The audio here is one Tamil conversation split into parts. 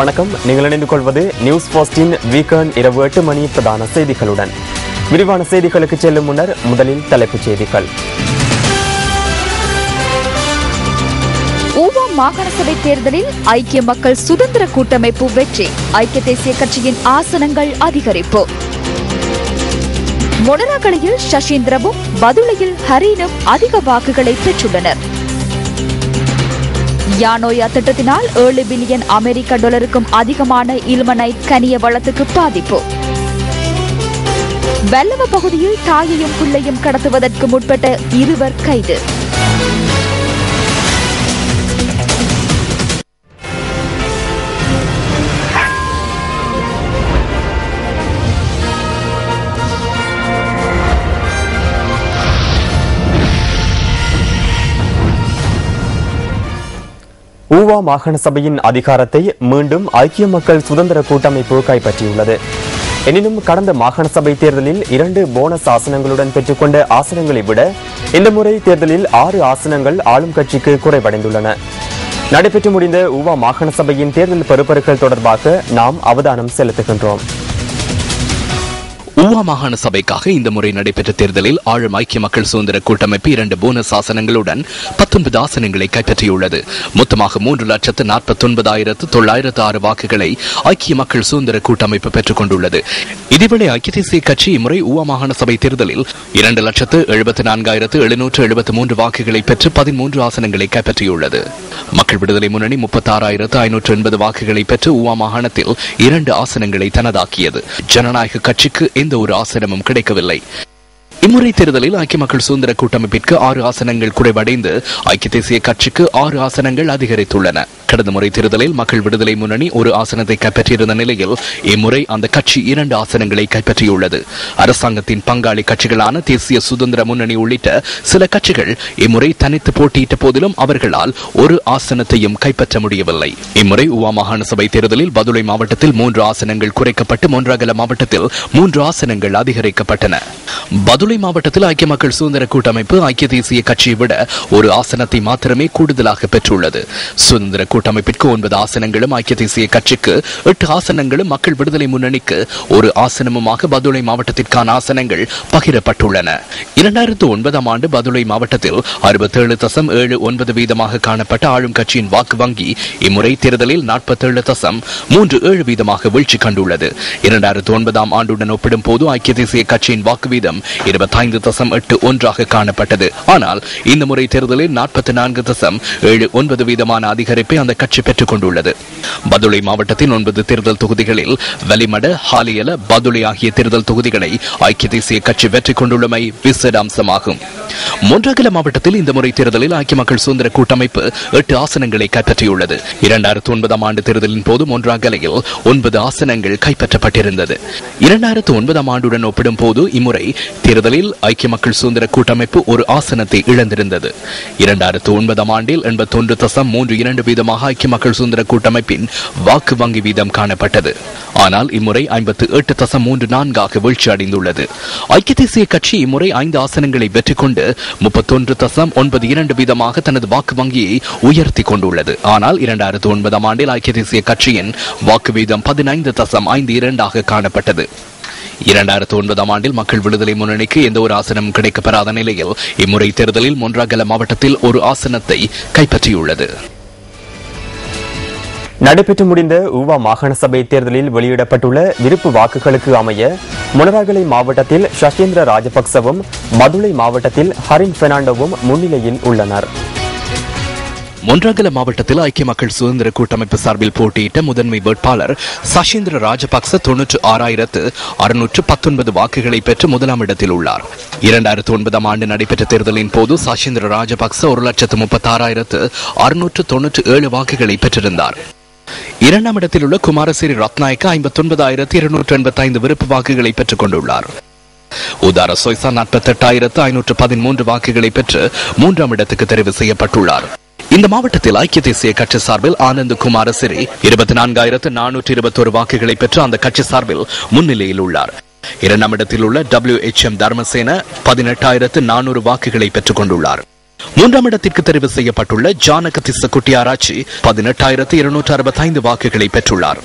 வணக்கம். நீங்கள் இணைந்து கொள்வது நியூஸ் போஸ்டின் வீக்கெண்ட் இரவு 8 மணி பிரதான செய்திகளுடன். விரிவான செய்திகளுக்கு செல்லும் முன்னர் முதலில் தலைப்புச் செய்திகள். ஊவா மாகாண சபை தேர்தலில் ஐக்கிய மக்கள் சுதந்திர கூட்டமைப்பு வெற்றி. ஐக்கிய தேசிய கட்சியின் ஆசனங்கள் அதிகரிப்பு. மொனராகலையில் சசீந்திரவும் பதுளையில் ஹரீனும் அதிக வாக்குகளை பெற்றுள்ளனர். யானோயா திட்டத்தினால் 7 பில்லியன் அமெரிக்க டாலருக்கும் அதிகமான இல்மனைட் கனிய வளத்துக்கு பாதிப்பு. வெல்லவ பகுதியில் தாயையும் பிள்ளையும் கடத்துவதற்கு முற்பட்ட 2 கைது. ஊவா மாகாண சபையின் அதிகாரத்தை மீண்டும் ஐக்கிய மக்கள் சுதந்திர கூட்டமைப்பு கைப்பற்றியுள்ளது. எனினும் கடந்த மாகாண சபை தேர்தலில் 2 போனஸ் ஆசனங்களுடன் பெற்றுக்கொண்ட ஆசனங்களை விட இந்த முறை தேர்தலில் 6 ஆசனங்கள் ஆளும் கட்சிக்கு குறைவடைந்துள்ளன. நடைபெற்று முடிந்த ஊவா மாகாண சபையின் தேர்தல் பருப்பொருட்கள் தொடர்பாக நாம் அவதானம் செலுத்துகின்றோம். ஊவா மாகாண சபைக்காக இந்த முறை நடைபெற்ற தேர்தலில் ஆளும் ஐக்கிய மக்கள் சுதந்திர கூட்டமைப்பு 2 போனஸ் ஆசனங்களுடன் 19 ஆசனங்களை கைப்பற்றியுள்ளது. மொத்தமாக 3,49,906 வாக்குகளை ஐக்கிய மக்கள் சுதந்திர கூட்டமைப்பு பெற்றுக் கொண்டுள்ளது. இதேவேளை ஐக்கிய தேசிய கட்சி இம்முறை ஊவா மாகாண சபை தேர்தலில் 2,74,773 வாக்குகளை பெற்று 13 ஆசனங்களை கைப்பற்றியுள்ளது. மக்கள் விடுதலை முன்னணி 36,580 வாக்குகளை பெற்று ஊவா மாகாணத்தில் 2 ஆசனங்களை தனதாக்கியது. ஜனநாயக கட்சிக்கு எந்த ஒரு ஆசனமும் கிடைக்கவில்லை. இம்முறை தேர்தலில் ஐக்கிய மக்கள் சுதந்திர கூட்டமைப்பிற்கு 6 ஆசனங்கள் குறைவடைந்து ஐக்கிய தேசிய கட்சிக்கு 6 ஆசனங்கள் அதிகரித்துள்ளன. கடந்த முறை தேர்தலில் மக்கள் விடுதலை முன்னணி 1 ஆசனத்தை கைப்பற்றியிருந்த நிலையில் இம்முறை அந்த கட்சி 2 ஆசனங்களை கைப்பற்றியுள்ளது. அரசாங்கத்தின் பங்காளி கட்சிகளான தேசிய சுதந்திர முன்னணி உள்ளிட்ட சில கட்சிகள் இம்முறை தனித்து போட்டியிட்ட போதிலும் அவர்களால் 1 ஆசனத்தையும் கைப்பற்ற முடியவில்லை. இம்முறை ஊவா மாகாண சபை தேர்தலில் பதுளை மாவட்டத்தில் 3 ஆசனங்கள் குறைக்கப்பட்டு மொன்றாகல மாவட்டத்தில் 3 ஆசனங்கள் அதிகரிக்கப்பட்டன. பதுளை மாவட்டத்தில் ஐக்கிய மக்கள் சுதந்திர கூட்டமைப்பு ஐக்கிய தேசிய கட்சியை விட 1 ஆசனத்தை மாத்திரமே கூடுதலாக பெற்றுள்ளது. சுதந்திர கூட்டமைப்பிற்கு 9 ஆசனங்களும் ஐக்கிய தேசிய கட்சிக்கு 8 ஆசனங்களும் மக்கள் விடுதலை முன்னணிக்கு 1 ஆசனமுமாக பதுளை மாவட்டத்திற்கான ஆசனங்கள் பகிரப்பட்டுள்ளன. 2009 ஆண்டு பதுளை மாவட்டத்தில் 67.79% காணப்பட்ட ஆளும் கட்சியின் வாக்கு வங்கி இம்முறை தேர்தலில் 47.37% வீழ்ச்சி கண்டுள்ளது. 2009 ஆண்டுடன் ஒப்பிடும் போது ஐக்கிய தேசிய கட்சியின் வாக்கு வீதம் 25.81% காணப்பட்டது. ஆனால் இந்த முறை தேர்தலில் 44.79% அதிகரிப்பை அந்த கட்சி பெற்றுக் கொண்டுள்ளது. பதுளை மாவட்டத்தின் 9 தேர்தல் தொகுதிகளில் வலிமட, ஹாலியல, பதுளை ஆகிய தேர்தல் தொகுதிகளை ஐக்கிய தேசிய கட்சி வெற்றி கொண்டுள்ளமை விசேட அம்சமாகும். மொன்றாகல மாவட்டத்தில் இந்த முறை தேர்தலில் ஐக்கிய மக்கள் சுதந்திர கூட்டமைப்பு 8 ஆசனங்களை கைப்பற்றியுள்ளது. 2009 ஆண்டு தேர்தலின் போது மொன்றாகலையில் 9 ஆசனங்கள் கைப்பற்றப்பட்டிருந்தது. 2009 ஆண்டுடன் ஒப்பிடும் போது இம்முறை தேர்தலில் ஐக்கிய மக்கள் சுதந்திர கூட்டமைப்பு 1 ஆசனத்தை இழந்திருந்தது. 2009 ஆண்டில் 81.32% ஐக்கிய மக்கள் சுதந்திர கூட்டமைப்பின் வாக்கு வங்கி வீதம் காணப்பட்டது. ஆனால் இம்முறை 58.34% வீழ்ச்சி அடைந்துள்ளது. ஐக்கிய தேசிய கட்சி இம்முறை 5 ஆசனங்களை வெற்றி கொண்டு 31.92% தனது வாக்கு வங்கியை உயர்த்தி கொண்டுள்ளது. ஆனால் 2009 ஆண்டில் ஐக்கிய தேசிய கட்சியின் வாக்கு வீதம் 15.52% காணப்பட்டது. 2009 ஆண்டில் மக்கள் விடுதலை முன்னணிக்கு எந்த ஒரு ஆசனமும் கிடைக்கப்பெறாத நிலையில் இம்முறை தேர்தலில் மொன்றாகல மாவட்டத்தில் 1 ஆசனத்தை கைப்பற்றியுள்ளது. நடைபெற்று முடிந்த ஊவா மாகாண சபை தேர்தலில் வெளியிடப்பட்டுள்ள விருப்பு வாக்குகளுக்கு அமைய மொனராகலை மாவட்டத்தில் சசீந்திர ராஜபக்சவும் பதுளை மாவட்டத்தில் ஹரின் பெர்னாண்டோவும் முன்னிலையில் உள்ளனர். மொன்றாகல மாவட்டத்தில் ஐக்கிய மக்கள் சுதந்திர கூட்டமைப்பு சார்பில் போட்டியிட்ட முதன்மை வேட்பாளர் சசீந்திர ராஜபக்ச 96,619 வாக்குகளை பெற்று 1ஆம் இடத்தில் உள்ளார். 2009 ஆண்டு நடைபெற்ற தேர்தலின் போது சசீந்திர ராஜபக்ச 1,36,697 வாக்குகளை பெற்றிருந்தார். 2ஆம் இடத்தில் உள்ள குமாரசிறி ரத்நாயக்க 59,285 விருப்பு வாக்குகளை பெற்றுக் கொண்டுள்ளார். உதார சொய்சா 48,513 வாக்குகளை பெற்று 3ஆம் இடத்துக்கு தெரிவு செய்யப்பட்டுள்ளார். இந்த மாவட்டத்தில் ஐக்கிய தேசிய கட்சி சார்பில் ஆனந்த் குமாரசிறி 24,421 வாக்குகளை பெற்று அந்த கட்சி சார்பில் முன்னிலையில் உள்ளார். 2ஆம் இடத்தில் உள்ள WHM தர்மசேன 18,400 வாக்குகளை பெற்றுக் கொண்டுள்ளார். மூன்றாம் இடத்திற்கு தெரிவு செய்யப்பட்டுள்ள ஜானகதிஸ்ஸ குட்டியாராச்சி 18,265 வாக்குகளை பெற்றுள்ளார்.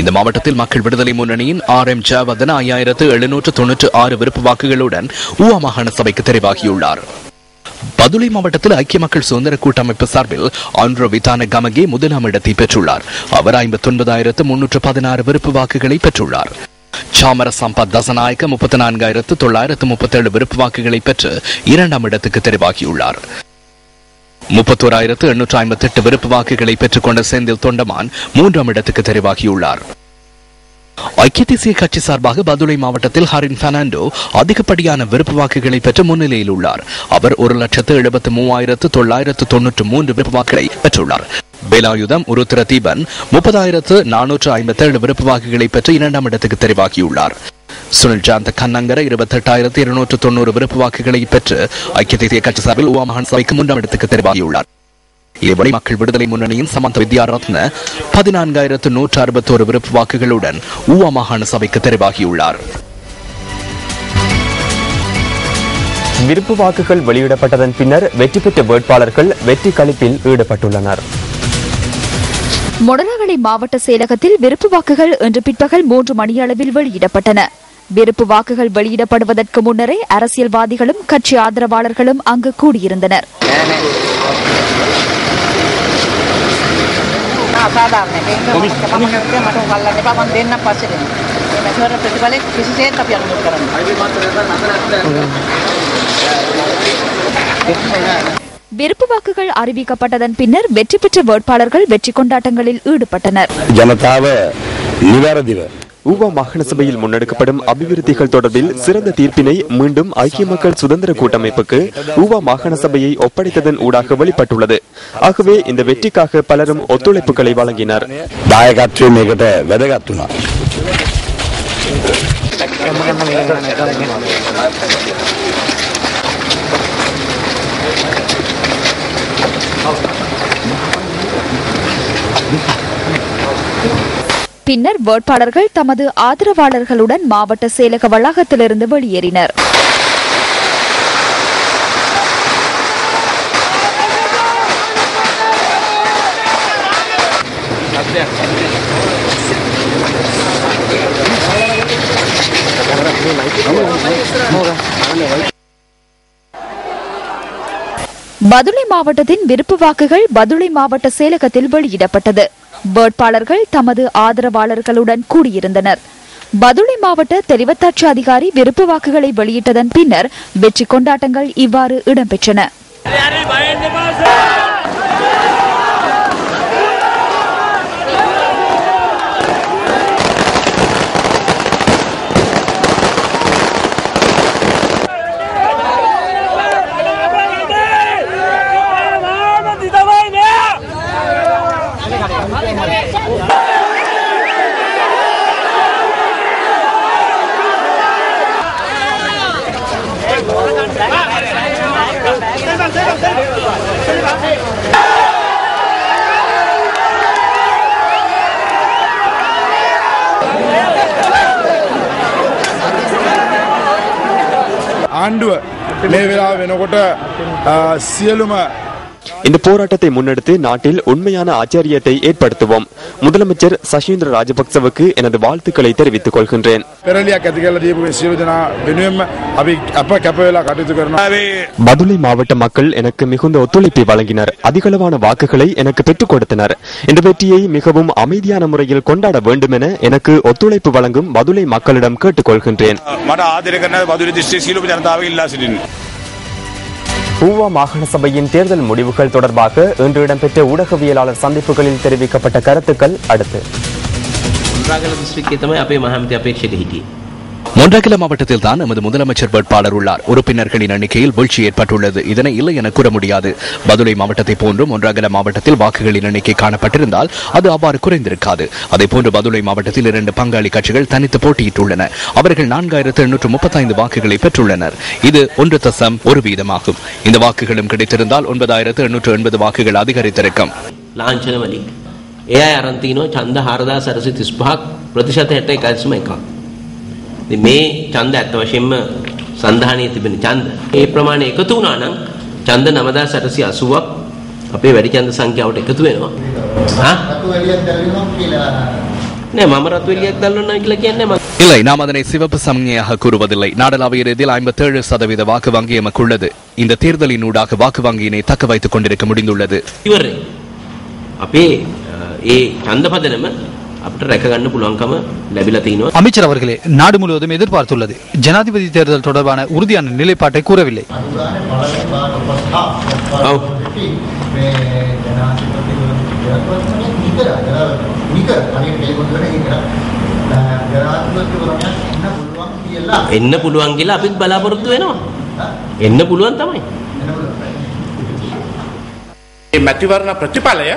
இந்த மாவட்டத்தில் மக்கள் விடுதலை முன்னணியின் RM ஜெயவர்தன 5,796 விருப்பு வாக்குகளுடன் ஊவா மாகாண சபைக்கு தெரிவாகியுள்ளார். பதுளை மாவட்டத்தில் ஐக்கிய மக்கள் சுதந்திர கூட்டமைப்பு சார்பில் ஆண்ட்ரோ விதான கமகே முதலாம் இடத்தை பெற்றுள்ளார். அவர் 59,316 விருப்பு வாக்குகளை பெற்றுள்ளார். சாமர சம்பத் தசநாயக்க 34,937 விருப்பு வாக்குகளை பெற்று இரண்டாம் இடத்துக்கு தெரிவாகியுள்ளார். 31,858 விருப்பு வாக்குகளை பெற்றுக் கொண்ட செந்தில் தொண்டமான் மூன்றாம் இடத்துக்கு தெரிவாகியுள்ளார். ஐக்கிய தேசிய கட்சி சார்பாக பதுளை மாவட்டத்தில் ஹரின் பெர்னாண்டோ அதிகப்படியான விருப்பு வாக்குகளை பெற்று முன்னிலையில் உள்ளார். அவர் 1,73,993 விருப்பு வாக்குகளை பெற்றுள்ளார். வேலாயுதம் உருத்திர தீபன் 30,457 விருப்பு வாக்குகளை பெற்று இரண்டாம் இடத்துக்கு தெரிவாகியுள்ளார். சுனில் ஜாந்த கண்ணங்கர 28,290 விருப்பு வாக்குகளை பெற்று ஐக்கிய தேசிய கட்சி சார்பில் ஊவா மாகாண சபைக்கு மூன்றாம் இடத்துக்கு தெரிவாகியுள்ளார். இதேபடி மக்கள் விடுதலை முன்னணியின் சமந்த வித்யாரத்ன 14,161 விருப்பு வாக்குகளுடன் ஊவா மாகாண சபைக்கு தெரிவாகியுள்ளார். விருப்பு வாக்குகள் வெளியிடப்பட்டதன் பின்னர் வெற்றி பெற்ற வேட்பாளர்கள் வெற்றி களிப்பில் ஈடுபட்டுள்ளனர். மொடலகலை மாவட்ட செயலகத்தில் விருப்பு வாக்குகள் இன்று பிற்பகல் 3 மணியளவில் வெளியிடப்பட்டன. விருப்பு வாக்குகள் வெளியிடப்படுவதற்கு முன்னரே அரசியல்வாதிகளும் கட்சி ஆதரவாளர்களும் அங்கு கூடியிருந்தனர். விருப்பு வாக்குகள் அறிவிக்கப்பட்டதன் பின்னர் வெற்றி பெற்ற வேட்பாளர்கள் வெற்றி கொண்டாட்டங்களில் ஈடுபட்டனர். ஊவா மாகாண சபையில் முன்னெடுக்கப்படும் அபிவிருத்திகள் தொடர்பில் சிறந்த தீர்ப்பினை மீண்டும் ஐக்கிய மக்கள் சுதந்திர கூட்டமைப்புக்கு ஊவா மாகாண சபையை ஒப்படைத்ததன் ஊடாக வெளிப்பட்டுள்ளது. ஆகவே இந்த வெற்றிக்காக பலரும் ஒத்துழைப்புகளை வழங்கினர். பின்னர் வேட்பாளர்கள் தமது ஆதரவாளர்களுடன் மாவட்ட செயலக வளாகத்திலிருந்து வெளியேறினர். பதுளை மாவட்டத்தின் விருப்பு வாக்குகள் பதுளை மாவட்ட செயலகத்தில் வெளியிடப்பட்டது. வேட்பாளர்கள் தமது ஆதரவாளர்களுடன் கூடியிருந்தனர். பதுளை மாவட்ட தெரிவத்தாட்சி அதிகாரி விருப்பு வாக்குகளை வெளியிட்டதன் பின்னர் வெற்றி கொண்டாட்டங்கள் இவ்வாறு இடம்பெற்றன. இந்த போராட்டத்தை முன்னெடுத்து நாட்டில் உண்மையான ஆச்சரியத்தை ஏற்படுத்துவோம். முதலமைச்சர் சசீந்திர ராஜபக்சவுக்கு எனது வாழ்த்துக்களை தெரிவித்துக் கொள்கின்றேன். பதுளை மாவட்ட மக்கள் எனக்கு மிகுந்த ஒத்துழைப்பை வழங்கினர். அதிகளவான வாக்குகளை எனக்கு பெற்றுக் கொடுத்தனர். இந்த வெற்றியை மிகவும் அமைதியான முறையில் கொண்டாட வேண்டும் என எனக்கு ஒத்துழைப்பு வழங்கும் பதுளை மக்களிடம் கேட்டுக் கொள்கின்றேன். ஊவா மாகாண சபையின் தேர்தல் முடிவுகள் தொடர்பாக இன்று இடம்பெற்ற ஊடகவியலாளர் சந்திப்புகளில் தெரிவிக்கப்பட்ட கருத்துக்கள் அடுத்து. மொன்றாகல மாவட்டத்தில் தான் நமது முதலமைச்சர் வேட்பாளர் உள்ளார். உறுப்பினர்களின் எண்ணிக்கையில் வீழ்ச்சி ஏற்பட்டுள்ளது. இதனை இல்லை என கூற முடியாது. பதுளை மாவட்டத்தை போன்று மொன்றாகல மாவட்டத்தில் வாக்குகளின் எண்ணிக்கை காணப்பட்டிருந்தால் அது அவ்வாறு குறைந்திருக்காது. அதேபோன்று பதுளை மாவட்டத்தில் 2 பங்காளி கட்சிகள் தனித்து போட்டியிட்டுள்ளன. அவர்கள் 4,835 வாக்குகளை பெற்றுள்ளனர். இது 1.1% இந்த வாக்குகளும் கிடைத்திருந்தால் 9,880 வாக்குகள் அதிகரித்திருக்கும். මේ ඡන්ද ඇත්ත වශයෙන්ම සන්ධානයේ තිබෙන ඡන්ද ඒ ප්‍රමාණය එකතු වුණා නම් ඡන්ද 9880ක් අපේ වැඩි ඡන්ද සංඛ්‍යාවට එකතු වෙනවා. රතු එළියක් දැල්වෙනවා කියලා නෑ මම රතු එළියක් දැල්වනවා කියලා කියන්නේ මම இல்லை, நாம் அதனை சிவப்பு சமநிலையாக கூறுவதில்லை. நாடளாவிய ரீதியில் 57% வாக்கு வங்கி எமக்கு உள்ளது. இந்த தேர்தலின் ஊடாக வாக்கு வங்கியினை தக்க வைத்துக் கொண்டிருக்க முடிந்துள்ளது. ඉවරයි. අපේ ඒ ඡන්ද පදනම අපිට රැක ගන්න පුළුවන්කම ලැබිලා තිනවා. அமைச்சர் அவர்களே, நாடு முழுவதும் எதிர்பார்த்துள்ளது. ஜனாதிபதி தேர்தல் தொடர்பான உறுதியான நிலைப்பாட்டை கூறவில்லை. එන්න පුළුවන් කියලා අපිත් බලාපොරොත්තු වෙනවා. එන්න පුළුවන් තමයි. මේ මැතිවරණ ප්‍රතිඵලය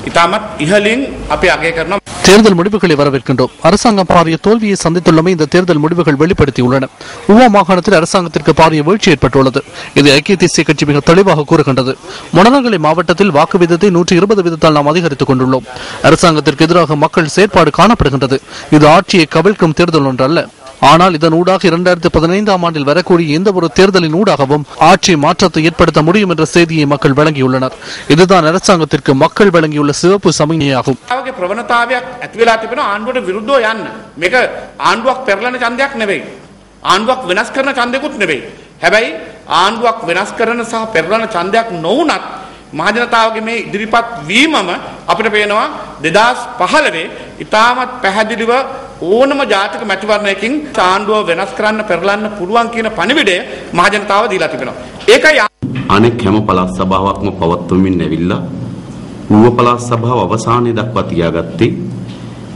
ඉතාමත් ඉහළින් අපි අගය කරනවා. தேர்தல் முடிவுகளை வரவேற்கின்றோம். அரசாங்கம் பாரிய தோல்வியை சந்தித்துள்ளமை இந்த தேர்தல் முடிவுகள் வெளிப்படுத்தியுள்ளன. ஊவா மாகாணத்தில் அரசாங்கத்திற்கு பாரிய வீழ்ச்சி ஏற்பட்டுள்ளது. இது ஐக்கிய தேசிய கட்சி மிக தெளிவாக கூறுகின்றது. மொனராகலை மாவட்டத்தில் வாக்கு வீதத்தை 120 வீதத்தால் நாம் அதிகரித்துக் கொண்டுள்ளோம். அரசாங்கத்திற்கு எதிராக மக்கள் செயற்பாடு காணப்படுகின்றது. இது ஆட்சியை கவிழ்க்கும் தேர்தல் ஒன்றல்ல. ஆனால் இதன் ஊடாக 2015ஆம் ஆண்டில் வரக்கூடிய எந்த ஒரு தேர்தலின் ஊடாகவும் ஆட்சி மாற்றத்தை ஏற்படுத்த முடியும் என்ற செய்தியை மக்கள் வழங்கியுள்ளனர். இதுதான் அரசாங்கத்திற்கு மக்கள் வழங்கியுள்ள சிவப்பு சமிக்ஞையாகும். ප්‍රවණතාවයක් ඇති වෙලා තිබෙනවා ආණ්ඩුවට විරුද්ධව යන්න. මේක ආණ්ඩුවක් පෙරලන ඡන්දයක් නෙවෙයි. ආණ්ඩුවක් වෙනස් කරන ඡන්දයක්ුත් නෙවෙයි. හැබැයි ආණ්ඩුවක් වෙනස් කරන සහ පෙරලන ඡන්දයක් නොවුනත් මහජනතාවගේ මේ ඉදිරිපත් වීමම අපිට පේනවා 2015 ඉතාමත් පැහැදිලිව ඕනම ජාතික මැතිවරණයකින් ආණ්ඩුව වෙනස් කරන්න පෙරලන්න පුළුවන් කියන පණිවිඩය මහජනතාව දීලා තිබෙනවා. ඒකයි අනෙක් හැම පළාත් සභාවක්ම පවත්වමින් ඇවිල්ලා ඌව පළාත් සභාව අවසානයේ දක්වා තියාගත්තේ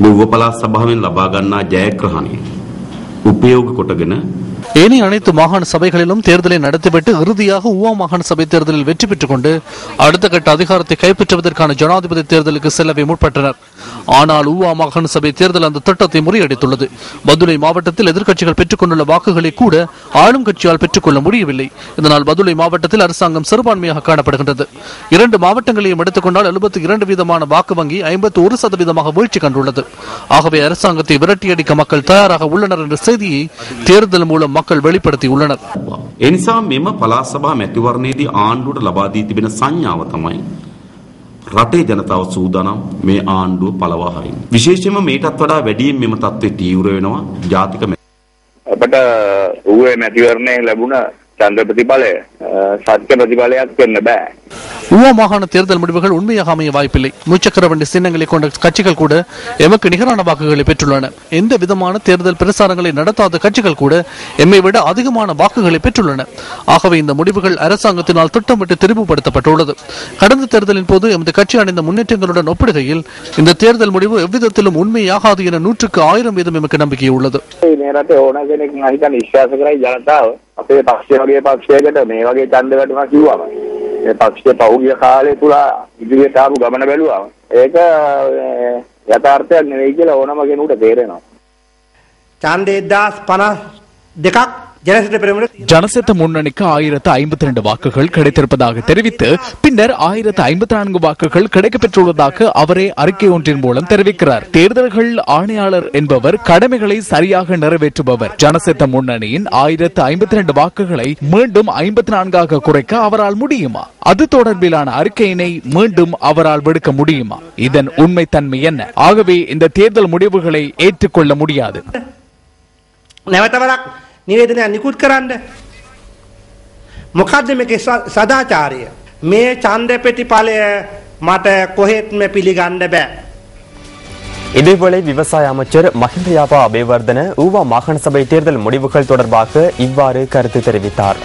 මේ ඌව පළාත් සභාවෙන් ලබා ගන්නා ජයග්‍රහණය උපයෝග කොටගෙන ஏனைய அனைத்து மாகாண சபைகளிலும் தேர்தலை நடத்திவிட்டு இறுதியாக ஊவா மாகாண சபை தேர்தலில் வெற்றி பெற்றுக் கொண்டு அடுத்த கட்ட அதிகாரத்தை கைப்பற்றுவதற்கான ஜனாதிபதி தேர்தலுக்கு செல்லவே முற்பட்டனர். ஆனால் ஊவா மாகாண சபை தேர்தல் அந்த திட்டத்தை முறியடித்துள்ளது. பதுளை மாவட்டத்தில் எதிர்க்கட்சிகள் பெற்றுக் கொண்டுள்ள வாக்குகளை கூட ஆளும் கட்சியால் பெற்றுக்கொள்ள முடியவில்லை. இதனால் பதுளை மாவட்டத்தில் அரசாங்கம் சிறுபான்மையாக காணப்படுகின்றது. 2 மாவட்டங்களையும் எடுத்துக்கொண்டால் 72% வாக்கு வங்கி 51% வீழ்ச்சி கண்டுள்ளது. ஆகவே அரசாங்கத்தை விரட்டியடிக்க மக்கள் தயாராக உள்ளனர் என்ற செய்தியை தேர்தல் மூலம் மக்கள் வெளிப்படுத்தியுள்ளனர். ඒ නිසා මෙම පළාත් සභා මැතිවරණයේදී ආණ්ඩුවට ලබා දී තිබෙන සංඥාව තමයි රටේ ජනතාව සූදානම් මේ ආණ්ඩුව පළවා හරින්න. විශේෂයෙන්ම මේකටත් වඩා වැඩියෙන් මෙම තත්ත්වය තීව්‍ර වෙනවා ජාතික අපට ඌවේ මැතිවරණයේ ලැබුණ ඡන්ද ප්‍රතිඵලය සත්‍ය ප්‍රතිඵලයක් වෙන්න බෑ. ஊவா மாகாண தேர்தல் முடிவுகள் உண்மையாக அமைய வாய்ப்பில்லை. முச்சக்கர வண்டி சின்னங்களை கொண்ட கட்சிகள் கூட எமக்கு நிகரான வாக்குகளை பெற்றுள்ளன. எந்த விதமான தேர்தல் பிரசாரங்களை நடத்தாத கட்சிகள் கூட எம்மை விட அதிகமான வாக்குகளை பெற்றுள்ளன. ஆகவே இந்த முடிவுகள் அரசாங்கத்தினால் திட்டமிட்டு தெரிவுபடுத்தப்பட்டுள்ளது. கடந்த தேர்தலின் போது எமது கட்சி அடைந்த முன்னேற்றங்களுடன் ஒப்பிடுகையில் இந்த தேர்தல் முடிவு எவ்விதத்திலும் உண்மையாகாது என 100% வீதம் எமக்கு நம்பிக்கை உள்ளது. අපේ පක්ෂය වගේ පක්ෂයකට මේ වගේ ඡන්ද වැටුණා කිව්වම මේ පක්ෂය පහුගිය කාලේ තුල ඉදිරියට ආපු ගමන බැලුවම ඒක යථාර්ථයක් නෙවෙයි කියලා ඕනම කෙනෙකුට තේරෙනවා. ඡන්දේ 1052ක් ஜனசெத்த முன்னணிக்கு 1052 வாக்குகள் கிடைத்திருப்பதாக தெரிவித்து பின்னர் 1054 வாக்குகள் கிடைக்கப்பெற்றுள்ளதாக அவரே அறிக்கை ஒன்றின் மூலம் தெரிவிக்கிறார். தேர்தல்கள் ஆணையாளர் என்பவர் கடமைகளை சரியாக நிறைவேற்றுபவர். ஜனசெத்த முன்னணியின் 1052 வாக்குகளை மீண்டும் 54ஆக குறைக்க அவரால் முடியுமா? அது தொடர்பிலான அறிக்கையினை மீண்டும் அவரால் விடுக்க முடியுமா? இதன் உண்மை தன்மை என்ன? ஆகவே இந்த தேர்தல் முடிவுகளை ஏற்றுக்கொள்ள முடியாது. නිවේදනයක් නිකුත් කරන්න. මොකද්ද මේකේ සදාචාරය? මේ ඡන්ද ප්‍රතිඵලය මට කොහෙත්ම පිළිගන්න බෑ. இதேவேளை விவசாய அமைச்சர் மஹிந்த யாபா அபேவர்தன ஊவா மாகாண சபை தேர்தல் முடிவுகள் தொடர்பாக இவ்வாறு கருத்து தெரிவித்தார்.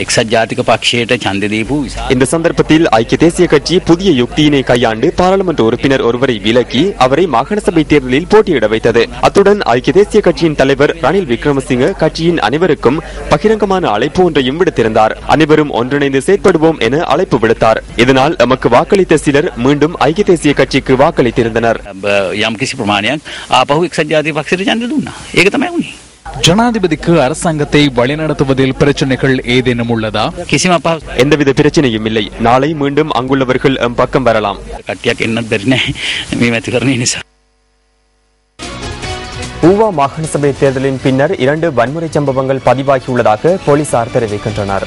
එක්සත් ජාතික පක්ෂයට ඡන්ද දීපු இந்த சந்தர்ப்பத்தில் ஐக்கிய தேசிய கட்சி புதிய யுக்தியினை கையாண்டு பாராளுமன்ற உறுப்பினர் ஒருவரை விலக்கி அவரை மாகாண சபை தேர்தலில் போட்டியிட வைத்தது. அத்துடன் ஐக்கிய தேசிய கட்சியின் தலைவர் ரணில் விக்ரமசிங்க கட்சியின் அனைவருக்கும் பகிரங்கமான அழைப்பு ஒன்றையும் விடுத்திருந்தார். அனைவரும் ஒன்றிணைந்து செயற்படுவோம் என அழைப்பு விடுத்தார். இதனால் எமக்கு வாக்களித்த சிலர் மீண்டும் ஐக்கிய தேசிய கட்சிக்கு வாக்களித்திருந்தனர். යම් කිසි ප්‍රමාණයක් ආපහු එක්සත් ජාතික පක්ෂයට ඡන්ද දුන්නා. ඒක තමයි වුනේ. ஜனாதிபதிக்கு அரசாங்கத்தை வழிநடத்துவதில் பிரச்சனைகள் ஏதேனும் உள்ளதா? எந்தவித பிரச்சனையும் இல்லை. நாளை மீண்டும் அங்குள்ளவர்கள் எம் பக்கம் வரலாம். ஊவா மாகாண சபை தேர்தலின் பின்னர் 2 வன்முறை சம்பவங்கள் பதிவாகியுள்ளதாக போலீசார் தெரிவிக்கின்றனர்.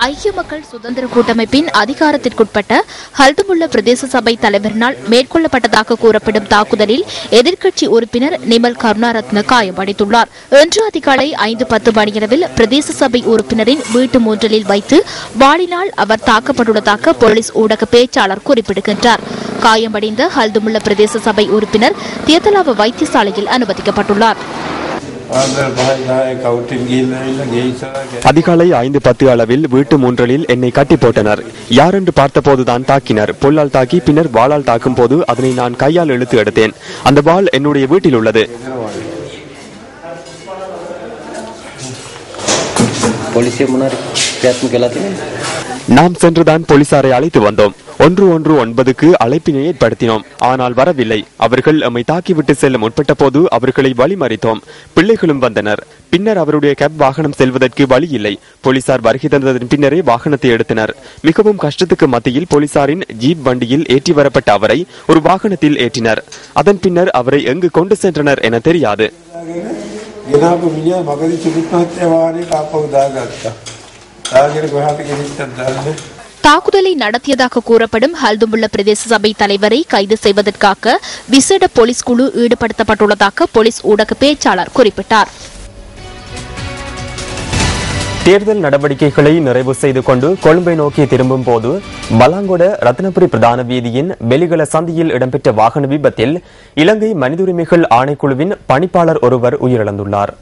ஐக்கிய மக்கள் சுதந்திர கூட்டமைப்பின் அதிகாரத்திற்குட்பட்ட ஹல்துமுல்ல பிரதேச சபை தலைவரினால் மேற்கொள்ளப்பட்டதாக கூறப்படும் தாக்குதலில் எதிர்க்கட்சி உறுப்பினர் நிமல் கருணாரத்ன காயமடைந்துள்ளார். இன்று அதிகாலை 5:10 மணியளவில் பிரதேச சபை உறுப்பினரின் வீட்டு மூன்றலில் வைத்து வாளினால் அவர் தாக்கப்பட்டுள்ளதாக போலீஸ் ஊடக பேச்சாளர் குறிப்பிடுகின்றார். காயமடைந்த ஹல்துமுல்ல பிரதேச சபை உறுப்பினர் தியத்தலாவ வைத்தியசாலையில் அனுமதிக்கப்பட்டுள்ளார். அதிகாலை 5:10 அளவில் வீட்டு மூன்றலில் என்னை கட்டி போட்டனர். யாரென்று பார்த்தபோதுதான் தாக்கினர். பொல்லால் தாக்கி பின்னர் வாளால் தாக்கும் போது அதனை நான் கையால் இழுத்து எடுத்தேன். அந்த வாள் என்னுடைய வீட்டில் உள்ளது. நாம் சென்றுதான் போலீசாரை அழைத்து வந்தோம். 119க்கு அழைப்பினை ஏற்படுத்தினோம். ஆனால் வரவில்லை. அவர்கள் எம்மை தாக்கிவிட்டு செல்ல முற்பட்ட போது அவர்களை வழிமறித்தோம். பிள்ளைகளும் வந்தனர். பின்னர் அவருடைய கேப் வாகனம் செல்வதற்கு வழி இல்லை. போலீசார் வருகை தந்ததன் பின்னரே வாகனத்தை எடுத்தனர். மிகவும் கஷ்டத்துக்கு மத்தியில் போலீசாரின் ஜீப் வண்டியில் ஏற்றி வரப்பட்ட அவரை ஒரு வாகனத்தில் ஏற்றினர். அதன் பின்னர் அவரை எங்கு கொண்டு சென்றனர் என தெரியாது. தாக்குதலை நடத்தியதாக கூறப்படும் ஹல்துமுல்ல பிரதேச சபை தலைவரை கைது செய்வதற்காக விசேட போலீஸ் குழு ஈடுபடுத்தப்பட்டுள்ளதாக போலீஸ் ஊடக பேச்சாளர் குறிப்பிட்டார். தேர்தல் நடவடிக்கைகளை நிறைவு செய்து கொண்டு கொழும்பை நோக்கி திரும்பும் போது பலாங்கொட ரத்னபுரி பிரதான வீதியின் பெலிகல சந்தியில் இடம்பெற்ற வாகன விபத்தில் இலங்கை மனித உரிமைகள் ஆணைக்குழுவின் பணிப்பாளர் ஒருவர் உயிரிழந்துள்ளார்.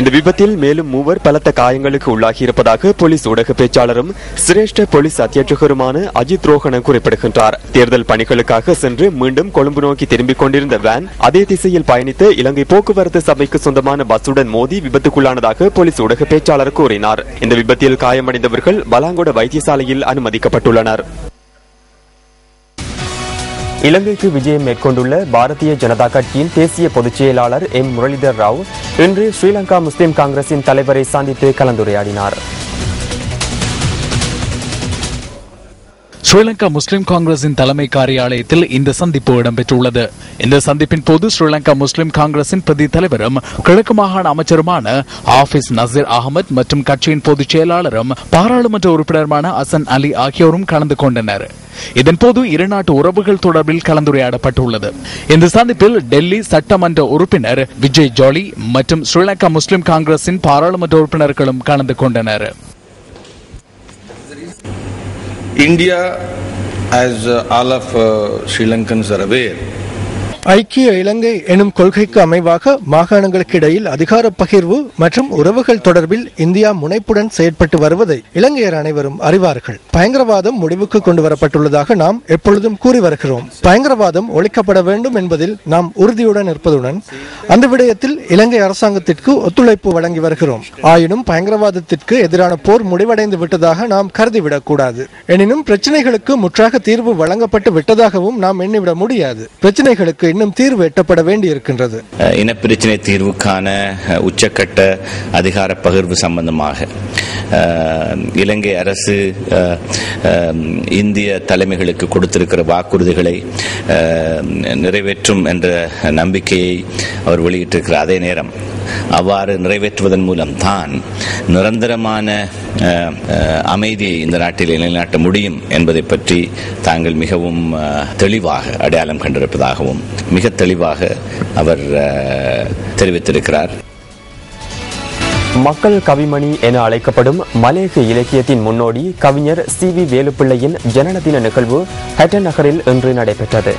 இந்த விபத்தில் மேலும் 3 பலத்த காயங்களுக்கு உள்ளாகியிருப்பதாக போலீஸ் ஊடக பேச்சாளரும் சிரேஷ்ட போலீஸ் அத்தியட்சகருமான அஜித் ரோஹன குறிப்பிடுகின்றார். தேர்தல் பணிகளுக்காக சென்று மீண்டும் கொழும்பு நோக்கி திரும்பிக் கொண்டிருந்த வேன் அதே திசையில் பயணித்து இலங்கை போக்குவரத்து சபைக்கு சொந்தமான பஸ்ஸுடன் மோதி விபத்துக்குள்ளானதாக போலீஸ் ஊடக பேச்சாளர் கூறினார். இந்த விபத்தில் காயமடைந்தவர்கள் பலாங்கொட வைத்தியசாலையில் அனுமதிக்கப்பட்டுள்ளனர். இலங்கைக்கு விஜயம் மேற்கொண்டுள்ள பாரதிய ஜனதா கட்சியின் தேசிய பொதுச் செயலாளர் எம் முரளிதர் ராவ் இன்று ஸ்ரீலங்கா முஸ்லிம் காங்கிரசின் தலைவரை சந்தித்து கலந்துரையாடினார். ஸ்ரீலங்கா முஸ்லிம் காங்கிரசின் தலைமை காரியாலயத்தில் இந்த சந்திப்பு இடம்பெற்றுள்ளது. இந்த சந்திப்பின் போது ஸ்ரீலங்கா முஸ்லிம் காங்கிரசின் பிரதி தலைவரும் கிழக்கு மாகாண அமைச்சருமான ஆபிஸ் நசீர் அகமது மற்றும் கட்சியின் பொதுச் செயலாளரும் பாராளுமன்ற உறுப்பினருமான ஹசன் அலி ஆகியோரும் கலந்து கொண்டனர். இதன்போது இருநாட்டு உறவுகள் தொடர்பில் கலந்துரையாடப்பட்டுள்ளது. இந்த சந்திப்பில் டெல்லி சட்டமன்ற உறுப்பினர் விஜய் ஜாலி மற்றும் ஸ்ரீலங்கா முஸ்லிம் காங்கிரசின் பாராளுமன்ற உறுப்பினர்களும் கலந்து கொண்டனர். India, as all of Sri Lankans are aware, ஐக்கிய இலங்கை எனும் கொள்கைக்கு அமைவாக மாகாணங்களுக்கு இடையில் அதிகார பகிர்வு மற்றும் உறவுகள் தொடர்பில் இந்தியா முனைப்புடன் செயற்பட்டு வருவதை இலங்கையர் அனைவரும் அறிவார்கள். பயங்கரவாதம் முடிவுக்கு கொண்டு வரப்பட்டுள்ளதாக நாம் எப்பொழுதும் கூறி வருகிறோம். பயங்கரவாதம் ஒழிக்கப்பட வேண்டும் என்பதில் நாம் உறுதியுடன் இருப்பதுடன் அந்த விடயத்தில் இலங்கை அரசாங்கத்திற்கு ஒத்துழைப்பு வழங்கி வருகிறோம். ஆயினும் பயங்கரவாதத்திற்கு எதிரான போர் முடிவடைந்து விட்டதாக நாம் கருதிவிடக் கூடாது. எனினும் பிரச்சனைகளுக்கு முற்றாக தீர்வு வழங்கப்பட்டு விட்டதாகவும் நாம் எண்ணிவிட முடியாது. பிரச்சனைகளுக்கு இன்னும் தீர்வு எட்டப்பட வேண்டி இருக்கின்றது. இனப்பிரச்சனை தீர்வுக்கான உச்சக்கட்ட அதிகார பகிர்வு சம்பந்தமாக இலங்கை அரசு இந்திய தலைமைகளுக்கு கொடுத்திருக்கிற வாக்குறுதிகளை நிறைவேற்றும் என்ற நம்பிக்கையை அவர் வெளியிட்டிருக்கிறார். அதே நேரம் அவ்வாறு நிறைவேற்றுவதன் மூலம் தான் நிரந்தரமான அமைதியை இந்த நாட்டில் நிலைநாட்ட முடியும் என்பதை பற்றி தாங்கள் மிகவும் தெளிவாக அடையாளம் கண்டிருப்பதாகவும் மிக தெளிவாக அவர் தெரிவித்திருக்கிறார். மக்கள் கவிமணி என அழைக்கப்படும் மலேக இலக்கியத்தின் முன்னோடி கவிஞர் CV வேலுப்பிள்ளையின் ஜனனதின நிகழ்வு ஹட்டன் நகரில் இன்று நடைபெற்றது.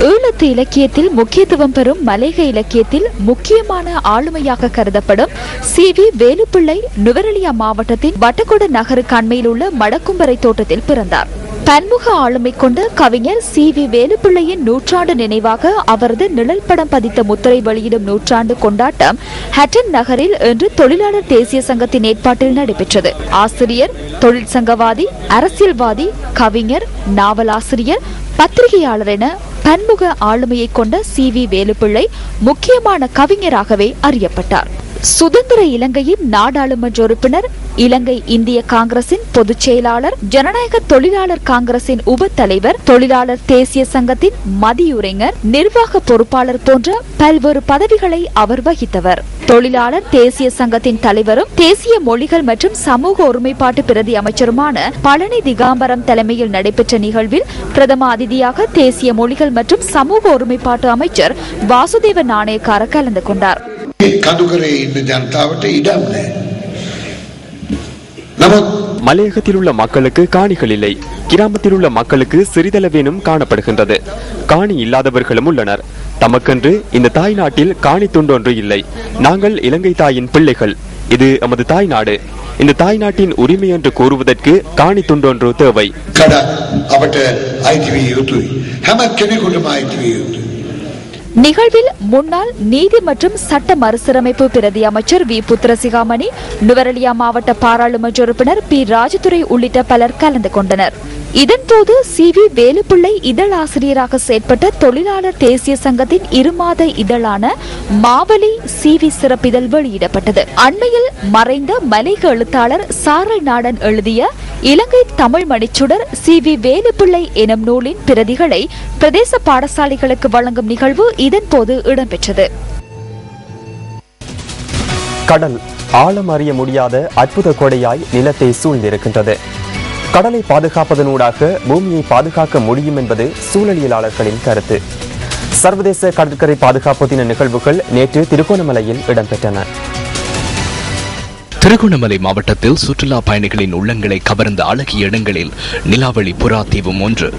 ஈழத்து இலக்கியத்தில் முக்கியத்துவம் பெறும் மலேக இலக்கியத்தில் முக்கியமான ஆளுமையாக கருதப்படும் CV வேலுப்பிள்ளை நுவரெலியா மாவட்டத்தின் வட்டகொட நகருக்கு அண்மையில் உள்ள மடக்கும்பரை தோட்டத்தில் பிறந்தார். பன்முக ஆளுமை கொண்ட கவிஞர் CV வேலுப்பிள்ளையின் நூற்றாண்டு நினைவாக அவரது நிழல் படம் பதித்த முத்திரை வெளியிடும் நூற்றாண்டு கொண்டாட்டம் ஹட்டன் நகரில் இன்று தொழிலாளர் தேசிய சங்கத்தின் ஏற்பாட்டில் நடைபெற்றது. ஆசிரியர், தொழிற்சங்கவாதி, அரசியல்வாதி, கவிஞர், நாவலாசிரியர், பத்திரிகையாளர் என பன்முக ஆளுமையை கொண்ட CV வேலுப்பிள்ளை முக்கியமான கவிஞராகவே அறியப்பட்டார். சுதந்திர இலங்கையின் நாடாளுமன்ற உறுப்பினர், இலங்கை இந்திய காங்கிரசின் பொதுச் செயலாளர், ஜனநாயக தொழிலாளர் காங்கிரசின் உப தலைவர், தொழிலாளர் தேசிய சங்கத்தின் மதியுரைஞர், நிர்வாக பொறுப்பாளர் போன்ற பல்வேறு பதவிகளை அவர் வகித்தவர். தொழிலாளர் தேசிய சங்கத்தின் தலைவரும் தேசிய மொழிகள் மற்றும் சமூக ஒருமைப்பாட்டு பிரதி அமைச்சருமான பழனி திகாம்பரம் தலைமையில் நடைபெற்ற நிகழ்வில் பிரதம அதிதியாக தேசிய மொழிகள் மற்றும் சமூக ஒருமைப்பாட்டு அமைச்சர் வாசுதேவ நாணயக்கார கலந்து கொண்டார். மலையகத்தில் உள்ள மக்களுக்கு காணிகள் இல்லை. கிராமத்தில் உள்ள மக்களுக்கு சிறிதளவேனும் காணப்படுகின்றது. காணி இல்லாதவர்களும் உள்ளனர். தமக்கென்று இந்த தாய் நாட்டில் காணி துண்டொன்று இல்லை. நாங்கள் இலங்கை தாயின் பிள்ளைகள். இது எமது தாய் நாடு. இந்த தாய் நாட்டின் உரிமை என்று கூறுவதற்கு காணி துண்டொன்று தேவை. நிகழ்வில் முன்னாள் நீதி மற்றும் சட்ட மறுசீரமைப்பு பிரதி அமைச்சர் வி புத்திரசிகாமணி, நுவரெலியா மாவட்ட பாராளுமன்ற உறுப்பினர் பி ராஜதுரை உள்ளிட்ட பலர் கலந்து கொண்டனர். இதன்போது சி.வி. வேலுப்பிள்ளை இதழாசிரியராக செயற்பட்ட தொழிலாளர் தேசிய சங்கத்தின் இருமாத இதழான மாவலி சி.வி. சிறப்பிதழ் வெளியிடப்பட்டது. அண்மையில் மறைந்த மலைக எழுத்தாளர் சாரல் நாடன் எழுதிய இலங்கை தமிழ் மணிச்சுடர் சி.வி. வேலுப்பிள்ளை எனும் நூலின் பிரதிகளை பிரதேச பாடசாலைகளுக்கு வழங்கும் நிகழ்வு இதன்போது இடம்பெற்றது. கடல் ஆழம் அறிய முடியாத அற்புத கொடையாய் நிலத்தை சூழ்ந்திருக்கின்றது. கடலை பாதுகாப்பதனூடாக பூமியை பாதுகாக்க முடியும் என்பது சூழலியலாளர்களின் கருத்து. சர்வதேச கடற்கரை பாதுகாப்பு தின நிகழ்வுகள் நேற்று திருகோணமலையில் இடம்பெற்றன. திருகோணமலை மாவட்டத்தில் சுற்றுலா பயணிகளின் உள்ளங்களை கவர்ந்த அழகிய இடங்களில் நிலாவளி புறாத்தீவும் ஒன்று.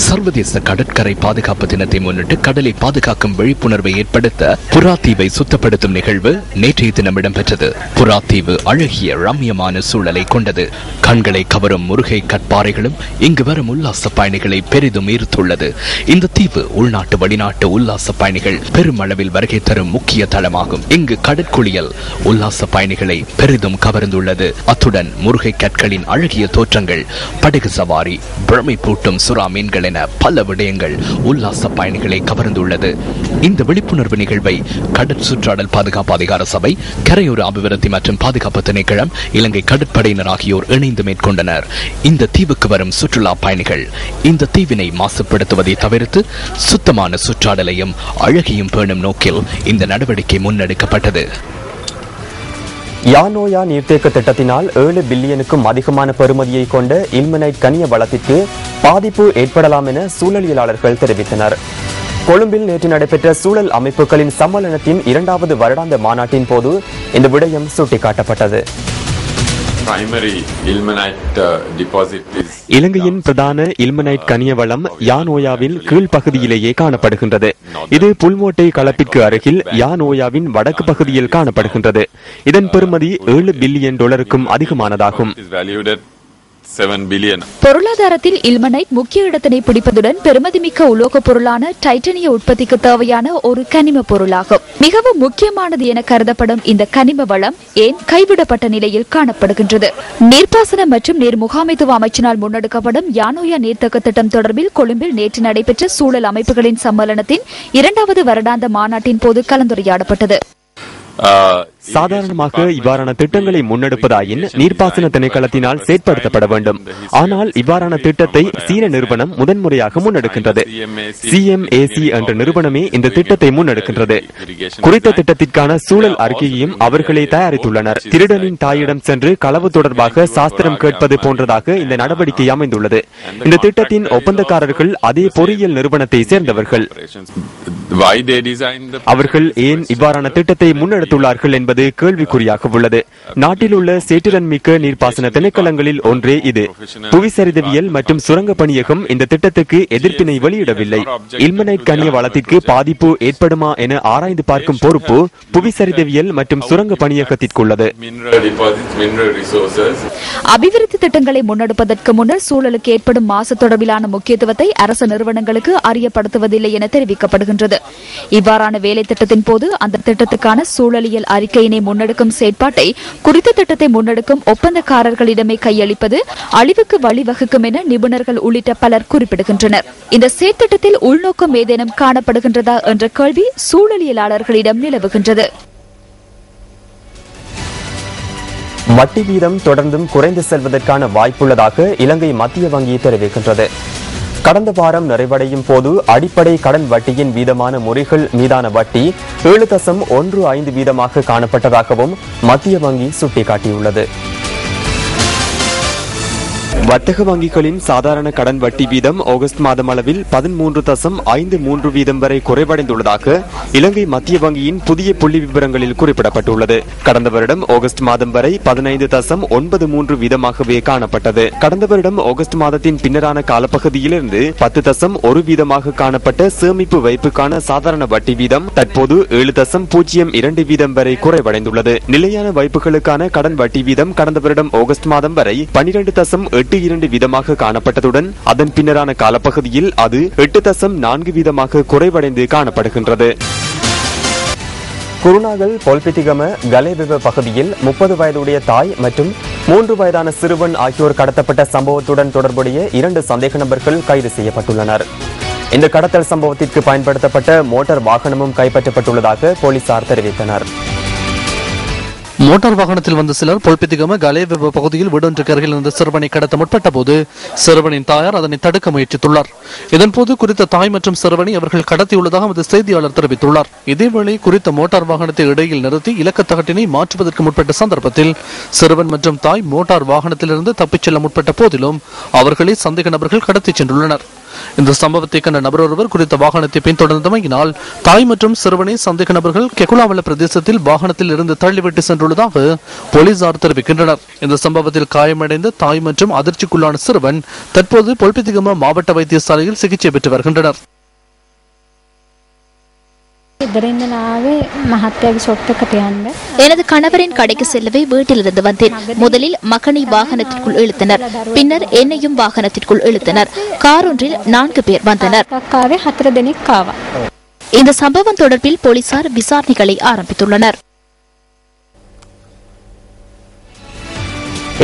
சர்வதேச கடற்கரை பாதுகாப்பு தினத்தை முன்னிட்டு கடலை பாதுகாக்கும் விழிப்புணர்வை ஏற்படுத்த புறாத்தீவை சுத்தப்படுத்தும் நிகழ்வு நேற்றைய தினம் இடம்பெற்றது. புறாத்தீவு அழகிய ரம்யமான சூழலை கொண்டது. கண்களை கவரும் முருகை கற்பாறைகளும் இங்கு வரும் உல்லாச பயணிகளை பெரிதும் ஈர்த்துள்ளது. இந்த தீவு உள்நாட்டு வெளிநாட்டு உல்லாச பயணிகள் பெருமளவில் வருகை தரும் முக்கிய தளமாகும். இங்கு கடற்குளியல் உல்லாச பயணிகளை பெரிதும் கவர்ந்துள்ளது. அத்துடன் முருகை கற்களின் அழகிய தோற்றங்கள், படகு சவாரி, பிரமை பூட்டும் சுறா மீன்கள் என பல விடயங்கள் உல்லாச பயணிகளை கவர்ந்துள்ளது. இந்த விழிப்புணர்வு நிகழ்வை கடற்சுற்றாடல் பாதுகாப்பு அதிகார சபை, கரையோர அபிவிருத்தி மற்றும் பாதுகாப்பு திணைக்களம், இலங்கை கடற்படையினர் ஆகியோர் இணைந்து மேற்கொண்டனர். இந்த தீவுக்கு வரும் சுற்றுலா பயணிகள் இந்த தீவினை மாசுபடுத்துவதை தவிர்த்து சுத்தமான சுற்றாடலையும் அழகையும் பேணும் நோக்கில் இந்த நடவடிக்கை முன்னெடுக்கப்பட்டது. யானோயா நீர்த்தேக்க திட்டத்தினால் 7 பில்லியனுக்கும் அதிகமான பெறுமதியை கொண்ட இல்மனைட் கனிய வளத்திற்கு பாதிப்பு ஏற்படலாம் என சூழலியலாளர்கள் தெரிவித்தனர். கொழும்பில் நேற்று நடைபெற்ற சூழல் அமைப்புகளின் சம்மேளனத்தின் 2வது வருடாந்த மாநாட்டின் போது இந்த விடயம் சுட்டிக்காட்டப்பட்டது. இலங்கையின் பிரதான இல்மனைட் கனிய வளம் யானோயாவின் கீழ்ப்பகுதியிலேயே காணப்படுகின்றது. இது புல்மோட்டை களப்பிற்கு அருகில் யானோயாவின் வடக்கு பகுதியில் காணப்படுகின்றது. இதன் பெறுமதி $7 பில்லியன் அதிகமானதாகும். பொருளாதாரத்தில் இல்மனைட் முக்கிய இடத்தினை பிடிப்பதுடன் பெருமதிமிக்க உலோகப் பொருளான டைட்டானிய உற்பத்திக்கு தேவையான ஒரு கனிம பொருளாகும். மிகவும் முக்கியமானது என கருதப்படும் இந்த கனிம வளம் ஏன் கைவிடப்பட்ட நிலையில் காணப்படுகின்றது? நீர்ப்பாசனம் மற்றும் நீர் முகாமைத்துவ அமைச்சினால் முன்னெடுக்கப்படும் யானோயா நீர்த்தேக்க திட்டம் தொடர்பில் கொழும்பில் நேற்று நடைபெற்ற சூழல் அமைப்புகளின் சம்மேளனத்தின் 2வது வருடாந்த மாநாட்டின் போது கலந்துரையாடப்பட்டது. சாதாரணமாக இவ்வாறான திட்டங்களை முன்னெடுப்பதாயின் நீர்ப்பாசன திணைக்களத்தினால் செயற்படுத்தப்பட வேண்டும். ஆனால் இவ்வாறான திட்டத்தை சீன நிறுவனம் முதன்முறையாக முன்னெடுக்கின்றது. CMAC என்ற நிறுவனமே இந்த திட்டத்தை முன்னெடுக்கின்றது. குறித்த திட்டத்திற்கான சூழல் அறிக்கையையும் அவர்களே தயாரித்துள்ளனர். திருடனின் தாயிடம் சென்று களவு தொடர்பாக சாஸ்திரம் கேட்பது போன்றதாக இந்த நடவடிக்கை அமைந்துள்ளது. இந்த திட்டத்தின் ஒப்பந்தக்காரர்கள் அதே பொறியியல் நிறுவனத்தை சேர்ந்தவர்கள். அவர்கள் ஏன் இவ்வாறான திட்டத்தை முன்னெடுத்துள்ளார்கள் என்பது கேள்விக்குறியாக உள்ளது. நாட்டில் உள்ள சேற்றுடன் மிக்க நீர்ப்பாசன திணைக்களங்களில் ஒன்றே இது. புவிசரிதவியல் மற்றும் சுரங்க பணியகம் இந்த திட்டத்துக்கு எதிர்ப்பினை வெளியிடவில்லை. இல்மனைட் கனிய வளத்திற்கு பாதிப்பு ஏற்படுமா என ஆராய்ந்து பார்க்கும் பொறுப்பு புவிசரிதவியல் மற்றும் சுரங்க பணியகத்திற்குள்ளது. அபிவிருத்தி திட்டங்களை முன்னெடுப்பதற்கு முன்னர் சூழலுக்கு ஏற்படும் மாசு தொடர்பிலான முக்கியத்துவத்தை அரசு நிறுவனங்களுக்கு அறியப்படுத்துவதில்லை என தெரிவிக்கப்படுகின்றது. இவ்வாறான வேலை திட்டத்தின் போது அந்த திட்டத்துக்கான சூழலியல் அறிக்கையினை முன்னெடுக்கும் செயற்பாட்டை குறித்த திட்டத்தை முன்னெடுக்கும் ஒப்பந்தக்காரர்களிடமே கையளிப்பது அழிவுக்கு வழிவகுக்கும் என நிபுணர்கள் உள்ளிட்ட பலர் குறிப்பிடுகின்றனர். இந்த செயற்திட்டத்தில் உள்நோக்கம் ஏதேனும் காணப்படுகின்றதா என்ற கேள்வி சூழலியலாளர்களிடம் நிலவுகின்றது. வட்டி வீதம் தொடர்ந்தும் குறைந்து செல்வதற்கான வாய்ப்புள்ளதாக இலங்கை மத்திய வங்கி தெரிவிக்கின்றது. கடந்த வாரம் நிறைவடையும் போது அடிப்படை கடன் வட்டியின் வீதமான முறைகள் மீதான வட்டி 7.15 வீதமாக காணப்பட்டதாகவும் மத்திய வங்கி சுட்டிக்காட்டியுள்ளது. வர்த்தக வங்கிகளின் சாதாரண கடன் வட்டி வீதம் ஆகஸ்ட் மாதம் அளவில் 13.53 வீதம் வரை குறைவடைந்துள்ளதாக இலங்கை மத்திய வங்கியின் புதிய புள்ளி விவரங்களில் குறிப்பிடப்பட்டுள்ளது. கடந்த வருடம் ஆகஸ்ட் மாதம் வரை 15.93 வீதமாகவே காணப்பட்டது. கடந்த வருடம் ஆகஸ்ட் மாதத்தின் பின்னரான காலப்பகுதியிலிருந்து 10.1 வீதமாக காணப்பட்ட சேமிப்பு வைப்புக்கான சாதாரண வட்டி வீதம் தற்போது 7.02 வீதம் வரை குறைவடைந்துள்ளது. நிலையான வைப்புகளுக்கான கடன் வட்டி வீதம் கடந்த வருடம் ஆகஸ்ட் மாதம் வரை 12.82 வீதமாக காணப்பட்டதுடன் அதன் பின்னரான காலப்பகுதியில் அது 8.4 வீதமாக குறைவடைந்து காணப்படுகின்றது. குருநாகல் பொல்பிட்டிகம கலேவெவ பகுதியில் 30 வயதுடைய தாய் மற்றும் 3 வயதான சிறுவன் ஆகியோர் கடத்தப்பட்ட சம்பவத்துடன் தொடர்புடைய 2 சந்தேக நபர்கள் கைது செய்யப்பட்டுள்ளனர். இந்த கடத்தல் சம்பவத்திற்கு பயன்படுத்தப்பட்ட மோட்டார் வாகனமும் கைப்பற்றப்பட்டுள்ளதாக போலீசார் தெரிவித்தனர். மோட்டார் வாகனத்தில் வந்த சிலர் பொல்பித்திகம கலேவெவ பகுதியில் வீடொன்றுக்கு அருகில் இருந்த சிறுவனை கடத்த முற்பட்ட போது சிறுவனின் தாயார் அதனை தடுக்க முயற்சித்துள்ளார். இதன்போது குறித்த தாய் மற்றும் சிறுவனை அவர்கள் கடத்தியுள்ளதாக எமது செய்தியாளர் தெரிவித்துள்ளார். இதேவேளை குறித்த மோட்டார் வாகனத்தை இடையில் நிறுத்தி இலக்கத்தகட்டினை மாற்றுவதற்கு முற்பட்ட சந்தர்ப்பத்தில் சிறுவன் மற்றும் தாய் மோட்டார் வாகனத்திலிருந்து தப்பிச் செல்ல முற்பட்ட போதிலும் அவர்களை சந்தேக நபர்கள் கடத்திச் சென்றுள்ளனர். இந்த சம்பவத்தை கண்ட நபர் ஒருவர் குறித்த வாகனத்தை பின்தொடர்ந்தமையினால் தாய் மற்றும் சிறுவனை சந்தேக நபர்கள் கெகுலாவல பிரதேசத்தில் வாகனத்தில் இருந்து தள்ளிவிட்டு சென்றுள்ளதாக போலீசார் தெரிவிக்கின்றனர். இந்த சம்பவத்தில் காயமடைந்த தாய் மற்றும் அதிர்ச்சிக்குள்ளான சிறுவன் தற்போது பொல்பித்திகம மாவட்ட வைத்தியசாலையில் சிகிச்சை பெற்று வருகின்றனர். எனது கணவரின் கடைக்கு செல்லவே வீட்டிலிருந்து வந்தேன். முதலில் மகனை வாகனத்திற்குள் இழுத்தனர், பின்னர் என்னையும் வாகனத்திற்குள் இழுத்தனர். கார் ஒன்றில் 4 பேர் வந்தனர். இந்த சம்பவம் தொடர்பில் போலீசார் விசாரணைகளை ஆரம்பித்துள்ளனர்.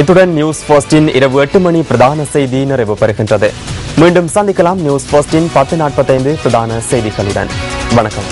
இத்துடன் நியூஸ் ஃபர்ஸ்டின் இரவு 8 மணி பிரதான செய்தி நிறைவு பெறுகின்றது. மீண்டும் சந்திக்கலாம் நியூஸ் ஃபர்ஸ்டின் 10:45 பிரதான செய்திகளுடன். வணக்கம்.